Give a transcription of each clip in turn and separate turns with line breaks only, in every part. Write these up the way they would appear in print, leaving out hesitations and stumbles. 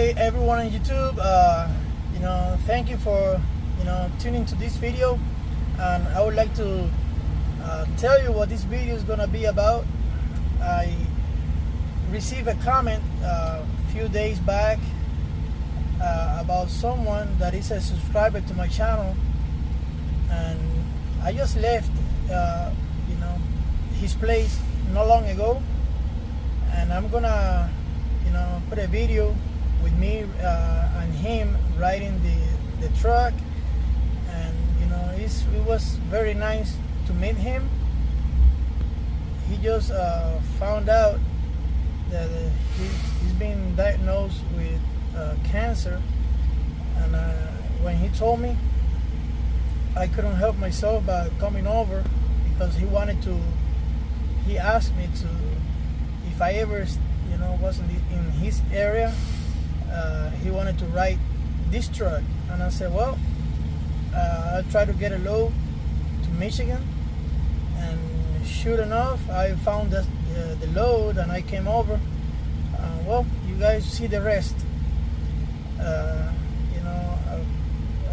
Hi everyone on YouTube. Thank you for tuning to this video, and I would like to tell you what this video is gonna be about. I received a comment a few days back about someone that is a subscriber to my channel, and I just left his place not long ago, and I'm gonna put a video with me and him riding the truck, and it was very nice to meet him. He just found out that he's been diagnosed with cancer, and when he told me, I couldn't help myself by coming over, because he asked me to, if I ever was in his area, he wanted to ride this truck, and I said, well, I'll try to get a load to Michigan. And sure enough, I found the load, and I came over. Well, you guys see the rest. I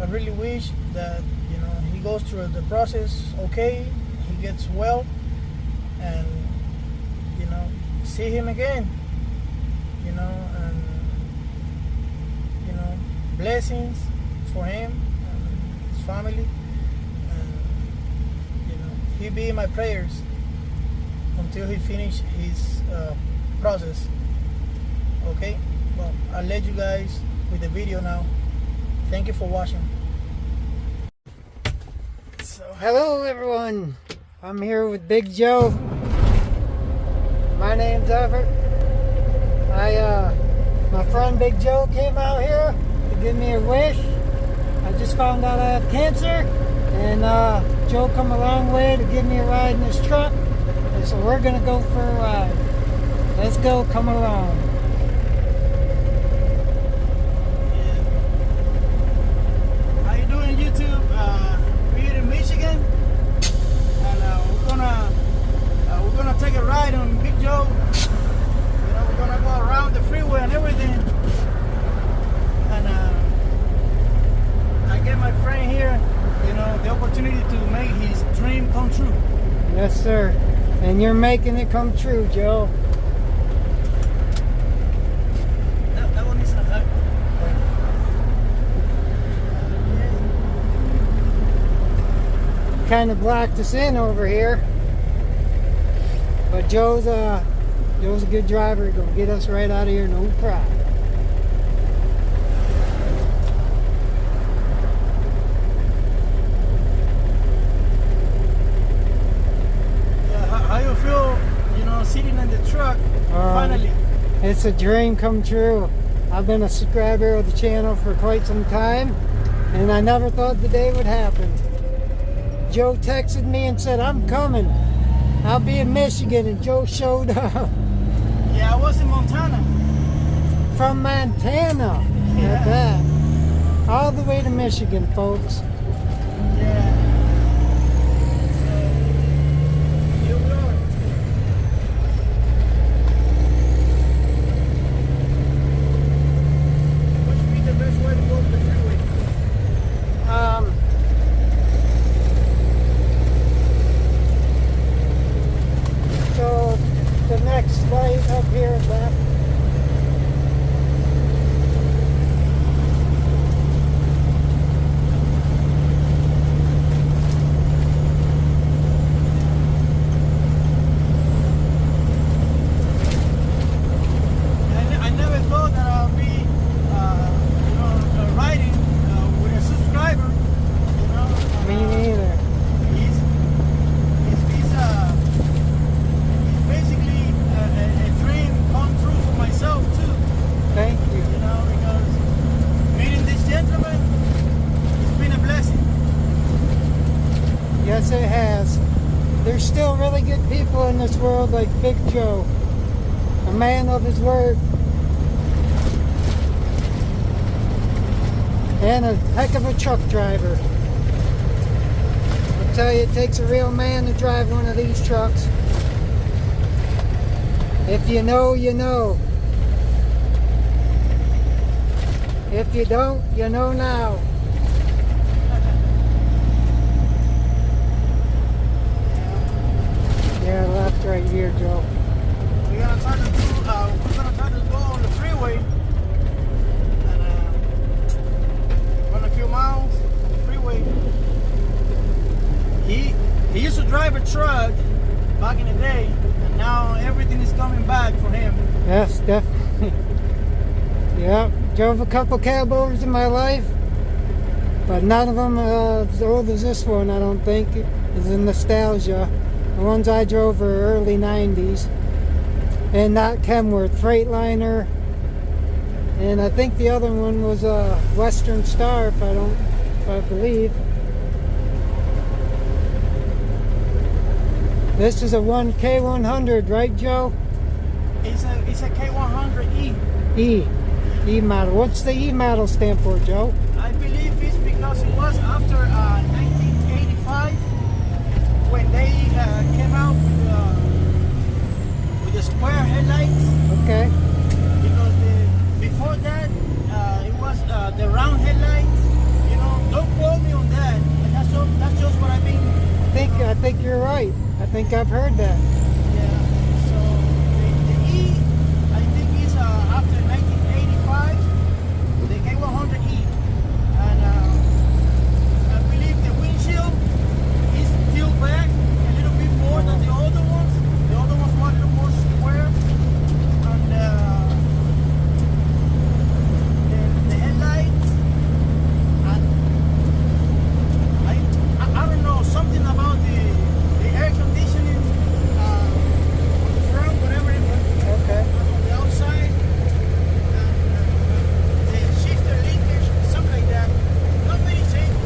really wish that he goes through the process okay, he gets well, and see him again, and blessings for him and his family, and he be in my prayers until he finish his process. Okay, well, I'll let you guys with the video now. Thank you for watching. So hello everyone, I'm here with Big Joe. My name's Evert. My friend Big Joe came out here to give me a wish. I just found out I have cancer, and Joe come a long way to give me a ride in his truck. And so we're gonna go for a ride. Let's go, come along. How you doing, YouTube? We're here in Michigan, and we're gonna take a ride on Big Joe. We're gonna go around the freeway and everything. And I get my friend here, the opportunity to make his dream come true. Yes, sir. And you're making it come true, Joe. That one is not that. Kind of blocked us in over here. But Joe's a good driver. He's gonna get us right out of here, no problem. Yeah, how you feel, sitting in the truck finally? It's a dream come true. I've been a subscriber of the channel for quite some time, and I never thought the day would happen. Joe texted me and said, I'm coming. I'll be in Michigan, and Joe showed up. Yeah, I was in Montana. From Montana, yeah. At that. All the way to Michigan, folks. Yeah. So, here we are. What would be the best way to go to the freeway? So the next light up here is left. I never thought that I'll be, riding with a subscriber. Me neither. He's basically a dream come true for myself too. Thank you. Because meeting this gentleman, it's been a blessing. Yes, it has. There's still really good people in this world like Big Joe, a man of his word, and a heck of a truck driver. I'll tell you, it takes a real man to drive one of these trucks. If you know, you know.
If you don't, you know now. Yeah, left right here, Joe.
We're gonna try to go on the freeway and run a few miles on the freeway. He used to drive a truck back in the day, and now everything is coming back for him.
Yes, definitely. Yeah, drove a couple cab overs in my life, but none of them as old as this one, I don't think. It's a nostalgia. The ones I drove were early 90s. And not Kenworth, Freightliner. And I think the other one was a Western Star, if I believe. This is a k100, right, Joe?
It's a k100E.
E model. What's the E model stand for, Joe?
I believe it's because it was after 1985 when they came out with the square headlights.
Okay.
Because before that, it was the round headlights. You know, don't quote me on that. But that's just what I've been.
I think you're right. I think I've heard that.
Yeah. So the E, I think is after 1985, the K100E, and I believe the windshield is still back a little bit more than the other ones. The other ones were a little more square, and the headlights. I don't know, something about the air conditioning on the front, whatever it was.
Okay.
On the outside, the shifter linkage, something like that. Not many changes.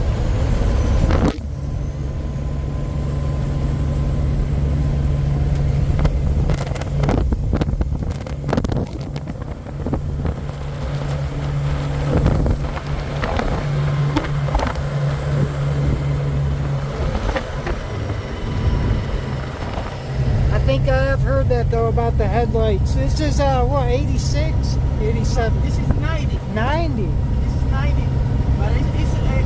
I think I have heard that, though, about the headlights. This is, what, 86? 87?
This is 90.
90?
This is 90. But it's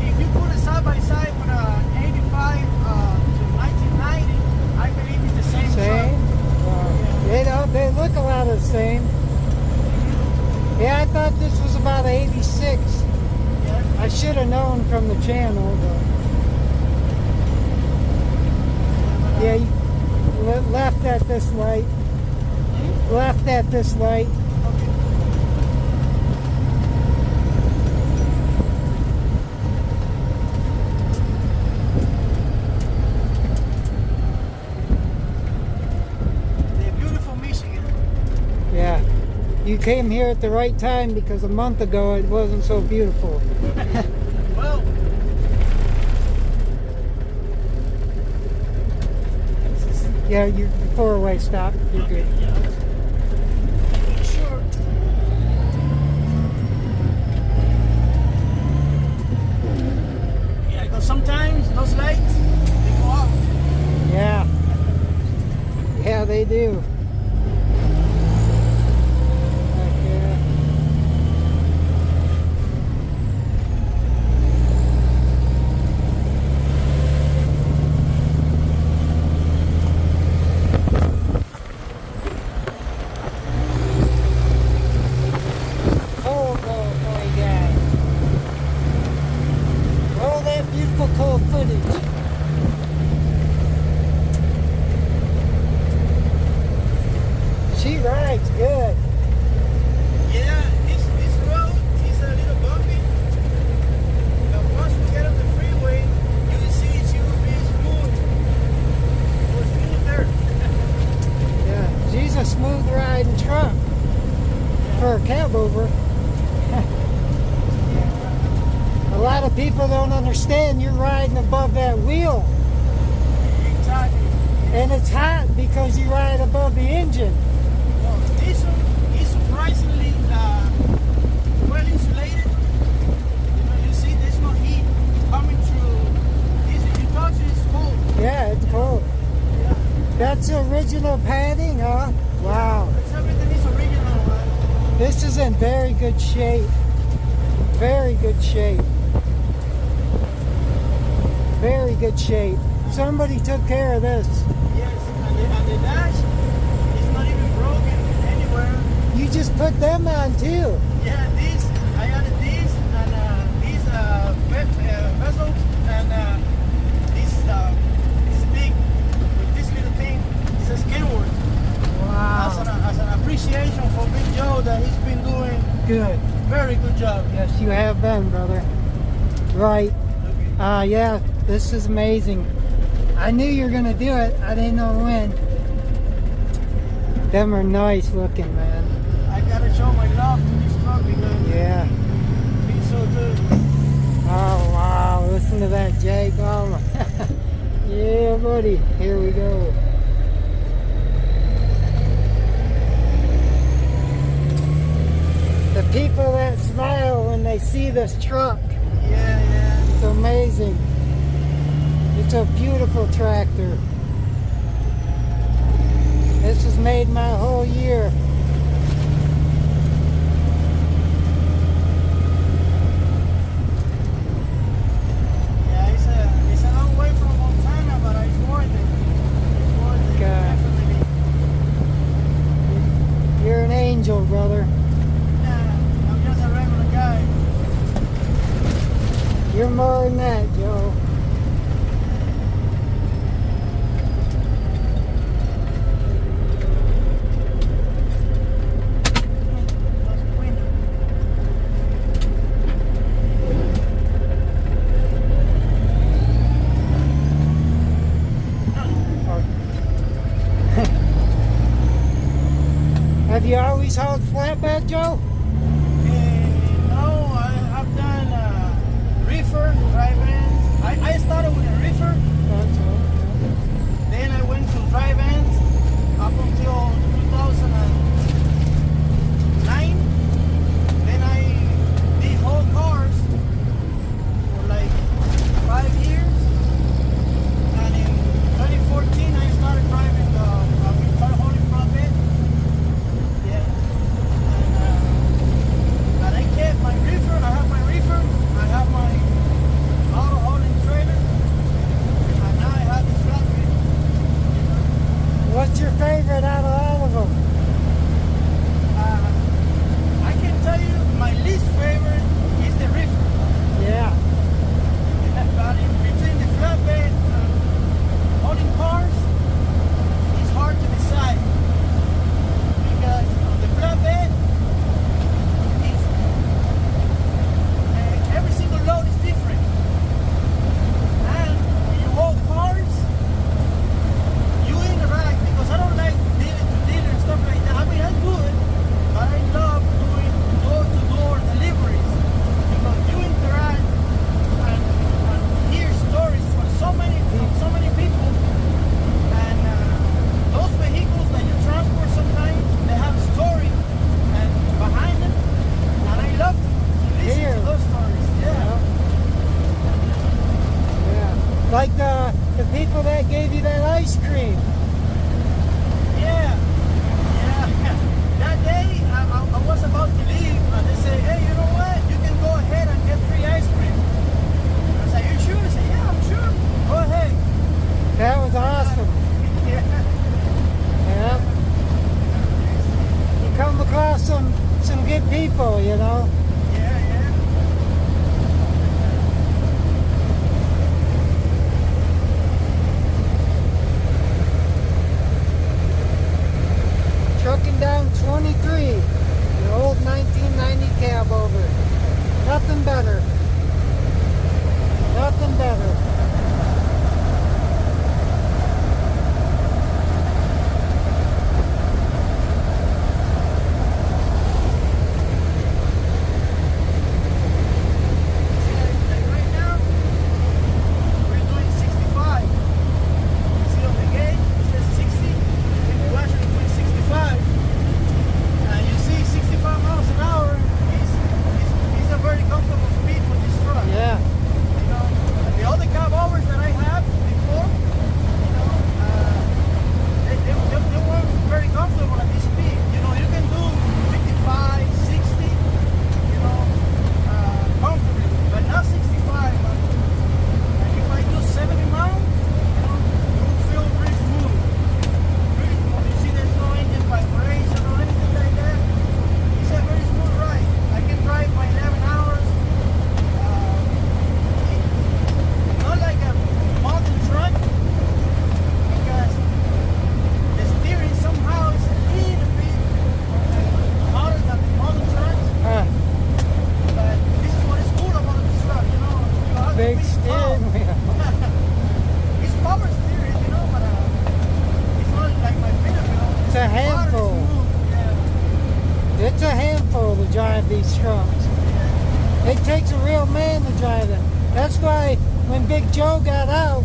if you put it side by side with 85 to 1990, I believe it's the same.
Same? They look a lot of the same. Yeah, I thought this was about 86.
Yeah.
I should have known from the channel, but... Yeah, you left at this light. Left at this light.
The beautiful Michigan.
Yeah. You came here at the right time because a month ago it wasn't so beautiful.
Well,
Yeah, your four-way stop. You're good.
yeah. Sure. Yeah, because sometimes those lights they go off.
Yeah. Yeah, they do. Okay. Oh, boy, guys. All that beautiful cold footage. She rides good.
Yeah, this road is a little bumpy. But once we get on the freeway, you will see she will be smooth. Or smoother.
Yeah, she's a smooth riding truck for a cab over. A lot of people don't understand you're riding above that wheel.
Exactly.
And it's hot because you ride above the engine.
Well, this one is surprisingly well insulated. You know, you see there's no heat coming through. This, if you touch it, it's cold.
Yeah, it's cold.
Yeah.
That's original padding, huh? Wow.
It's everything is original.
This is in very good shape. Very good shape. Very good shape. Somebody took care of this.
Yes, and the dash is not even broken anywhere.
You just put them on too.
Yeah, these, I added these and these vessels and this big, with this little thing, it says Kenworth.
Wow.
As an appreciation for Big Joe that he's been doing
Good.
very good job.
Yes, you have been, brother. Right. Yeah, this is amazing. I knew you were going to do it. I didn't know when. Them are nice looking, man.
I gotta show my love to this truck because
Yeah.
it's so good.
Oh, wow. Listen to that, Jake. Oh, my. Yeah, buddy. Here we go. The people that smile when they see this truck.
Yeah.
It's amazing. It's a beautiful tractor. This has made my whole year.
Yeah, it's a long way from Montana, but it's worth it. It's worth it,
God.
definitely.
You're an angel, brother.
Yeah, I'm just a regular guy.
You're more than that, Joe. Have you always hauled flatbed, Joe?
No, I've done reefer, drive-ins. I started with a reefer,
That's all.
then I went to drive-ins up until 2009. Then I did whole cars for like 5 years. And in 2014, I started driving started hauling flatbed. Yeah. And I kept my reefer. I have my reefer. I have my auto hauling trailer. And now I have this flatbed.
What's your favorite out of all of them?
I can tell you my least favorite is the reefer.
Yeah.
But in between the flatbed and hauling cars, it's hard to decide. Because on the flatbed, every single load is different. And when you haul cars, you interact because I don't like dealer to dealer and stuff like that. I mean, I do it, but I love doing door-to-door deliveries because you interact and hear stories from so many people. And those vehicles that you transport sometimes, they have a story and behind them. And I love to listen
Hear.
to those stories. Yeah.
Yeah. Like the people that gave you that ice cream.
Yeah. That day, I was about to leave, and they say, hey, you know what? You can go ahead and get free ice cream. I said, you sure? I said, yeah, I'm sure. Go ahead.
That was awesome.
Yeah.
Yeah. You come across some good people, you know.
Yeah.
Trucking down 23, the old 1990 cab over. man to drive it. That's why when Big Joe got out,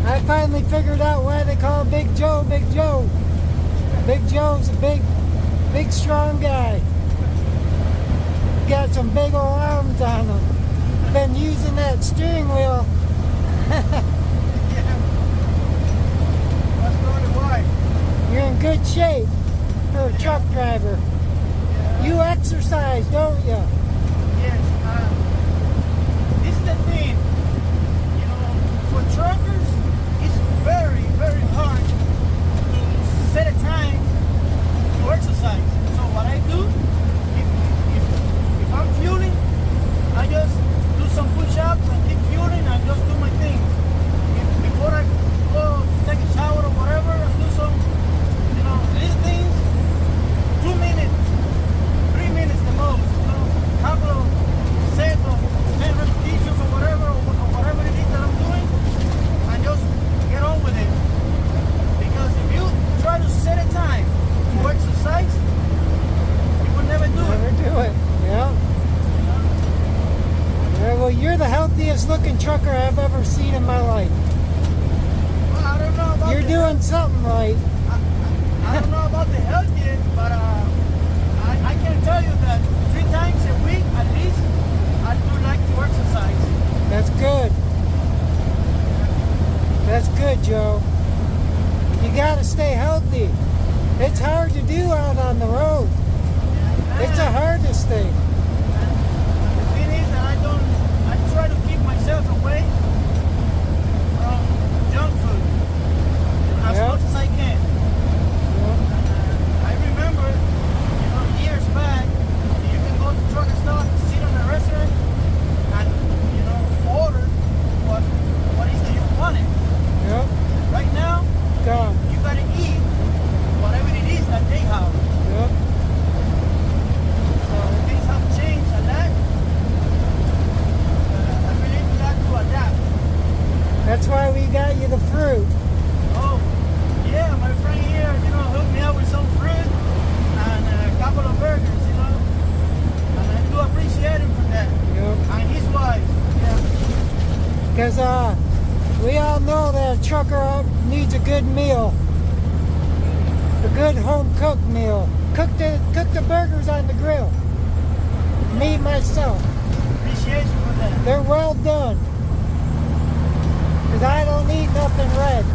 I finally figured out why they call Big Joe Big Joe. Big Joe's a big strong guy. Got some big old arms on him. Been using that steering wheel.
That's probably why.
You're in good shape for a truck driver. You exercise, don't you?
Yes. This is the thing. You know, for truckers, it's very, very hard to set a time to exercise. So what I do, if I'm fueling, I just do some push-ups and keep fueling and just do my thing. Before I go take a shower or whatever, I do some, you know, little things. 2 minutes, 3 minutes the most. You know, couple of sets of 10 repetitions or whatever it is that I'm doing, and just get on with it. Because if you try to set a time to exercise, you will never do it.
Never do it. Yeah. Yeah, well, you're the healthiest looking trucker I've ever seen in my life.
Well, I don't know about
You're doing something right.
I don't know about the healthiest, but I can tell you that 3 times a week at least, I do like to exercise.
That's good. That's good, Joe. You gotta stay healthy. It's hard to do out on the road. It's the hardest thing.
The thing is that I try to keep myself away from junk food as
Yeah.
much as I can. I remember, you know, years back, you can go to truck stop, sit in a restaurant, and, you know, order what is that you wanted.
Yep.
Right now,
Gone.
you gotta eat whatever it is that they have.
Yep.
So things have changed a lot. I believe we got to adapt.
That's why we got you the fruit.
Oh, yeah, my friend here, you know, hooked me up with some fruit and a couple of burgers, you know. And I do appreciate him for that.
Yep.
And his wife. Yeah.
Because we all know that a trucker needs a good meal. A good home-cooked meal. Cook the burgers on the grill. Me, myself.
Appreciate you for that.
They're well done. Because I don't eat nothing red.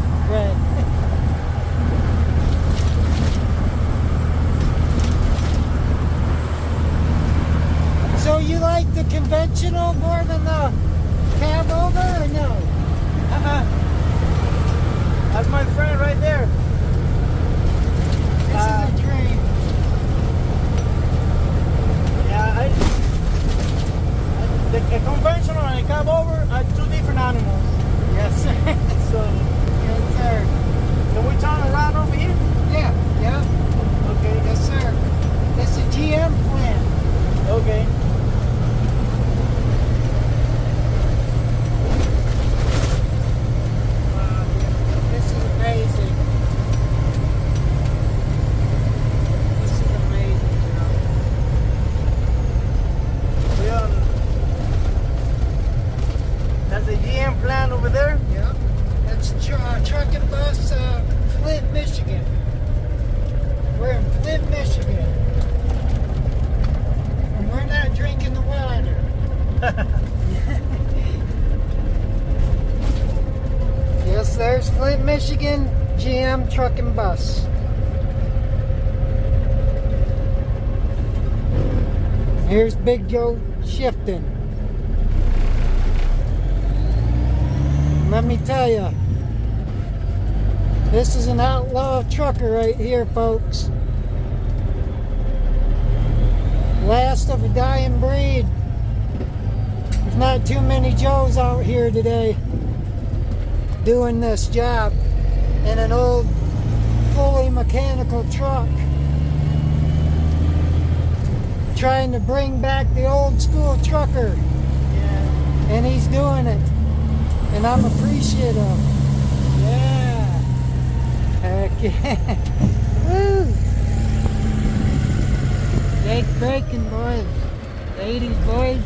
So you like the conventional more than the cab over or no?
That's my friend right there.
This is a dream.
Yeah, the conventional and the cab over are 2 different animals.
Yes, sir.
So,
Yes, sir.
can we turn around over here?
Yeah.
Okay.
Yes, sir. It's a GM plan.
Okay.
This is amazing. This is amazing, Joe.
That's the GM plant over there.
Yep. That's truck and bus, Flint, Michigan. We're in Flint, Michigan. And we're not drinking the water. Yes, there's Flint, Michigan, GM truck and bus. Here's Big Joe shifting. Let me tell you, this is an outlaw trucker right here, folks. Last of a dying breed. There's not too many Joes out here today doing this job in an old, fully mechanical truck. Trying to bring back the old school trucker.
Yeah.
And he's doing it. And I'm appreciative. Yeah. Heck yeah. Woo. Jake breaking, boys. 80s, boys.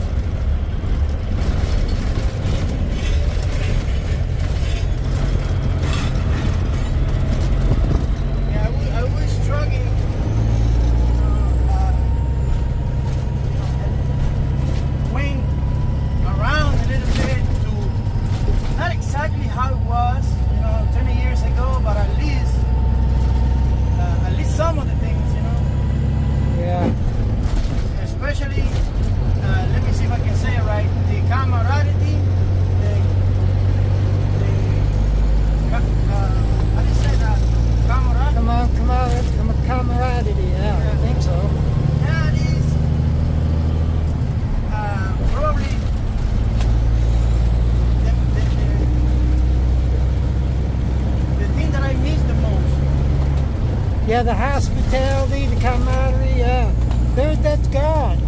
Yeah, the hospitality, the camaraderie, yeah. That's gone.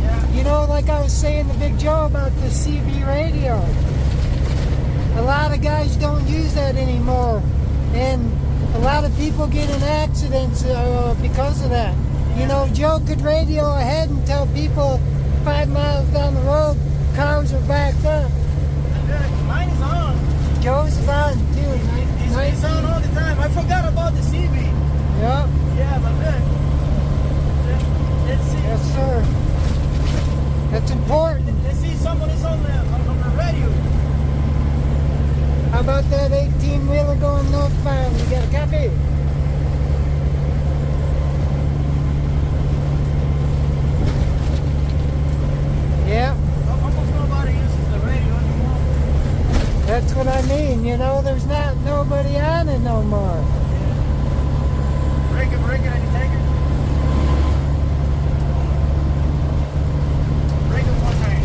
Yeah.
You know, like I was saying to Big Joe about the CB radio. A lot of guys don't use that anymore. And a lot of people get in accidents because of that.
Yeah.
You know, Joe could radio ahead and tell people 5 miles down the road, cars are backed up.
Mine is on.
Joe's is on too.
It's on all the time. I forgot about the CB.
Yep.
Yeah, but look. Let's see.
Yes, sir. That's important.
Let's see someone is on the radio.
How about that 18-wheeler going northbound? You got a copy? Yeah.
Almost nobody uses the radio anymore.
That's what I mean. You know, there's not nobody on it no more.
Yeah. Break it, and you take it. Break it one time.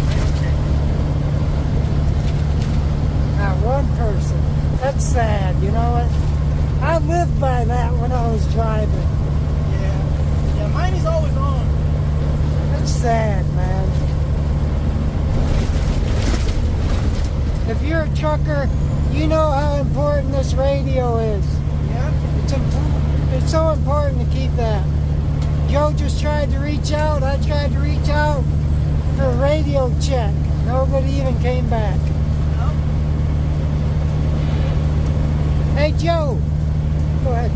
Not one person. That's sad, you know what? I lived by that when I was driving.
Yeah. Yeah, mine is always on.
That's sad, man. If you're a trucker, you know how important this radio is.
Yeah.
It's so important to keep that. Joe just tried to reach out. I tried to reach out for a radio check. Nobody even came back.
No.
Hey, Joe. Go ahead.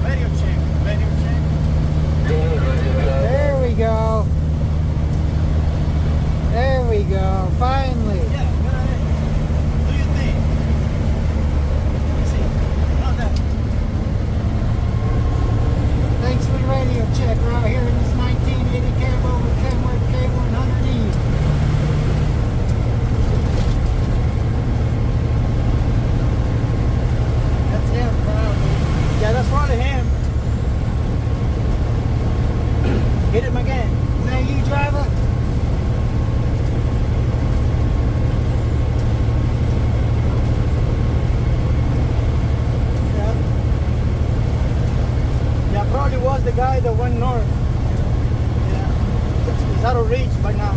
Radio check.
There we go. There we go. Finally.
Yeah, go ahead. Do your thing. Let's see. Not that.
Thanks for the radio check. We're out here in this 1980 Cabo with Kenworth K100E.
That's him, probably. Yeah, that's probably him. Hit him again.
Is that you, driver?
Yeah, probably was the guy that went north. Yeah. He's out of reach by now.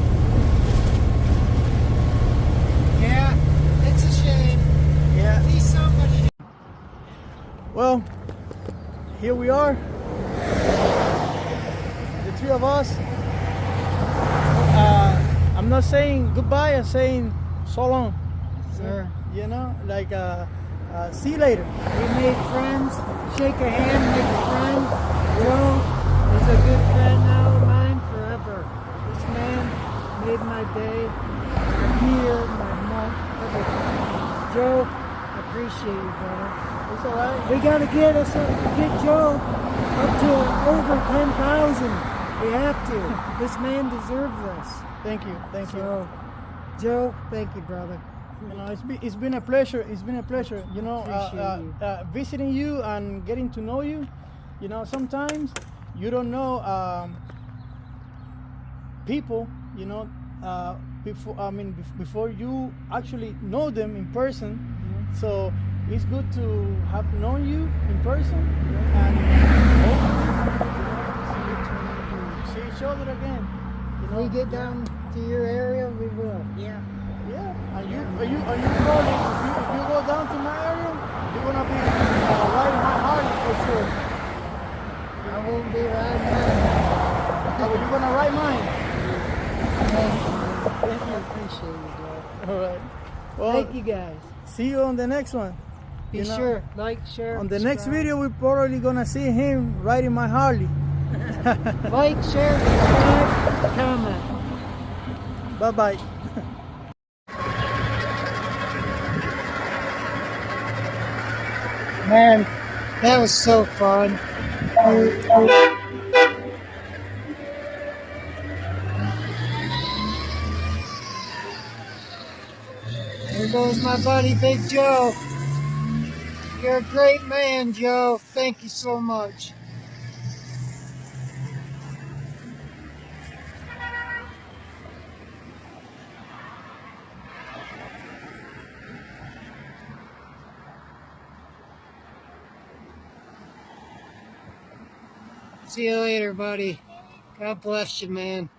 Yeah, it's a shame.
Yeah.
At least somebody.
Well, here we are. The three of us. I'm not saying goodbye, I'm saying so long.
Sir,
You know, like see you later.
we made friends. Shake a hand, make a friend. Joe is a good friend now of mine forever. This man made my day, my year, my month, everything. Joe, I appreciate you, brother.
It's alright.
We gotta get Joe up to over 10,000. We have to. This man deserves this.
Thank you.
So, Joe, thank you, brother.
You know, it's been a pleasure. It's been a pleasure. You know,
Appreciate you.
visiting you and getting to know you. You know, sometimes you don't know people. You know, before you actually know them in person.
Mhm.
So it's good to have known you in person and hopefully see each other again. You
If
know,
we get down to your area, we will.
yeah. And you probably if you go down to my area, you're gonna be riding my Harley for sure.
I won't be riding mine.
But you're gonna ride mine.
Thank you.
Thank
I
you.
appreciate you, Joe.
All right. Well,
Thank you, guys.
see you on the next one.
Be
You know,
sure, like, share,
On the next
subscribe.
video, we're probably gonna see him riding my Harley.
Like, share, subscribe, comment.
Bye bye.
Man, that was so fun. There goes my buddy Big Joe. You're a great man, Joe. Thank you so much. See you later, buddy. God bless you, man.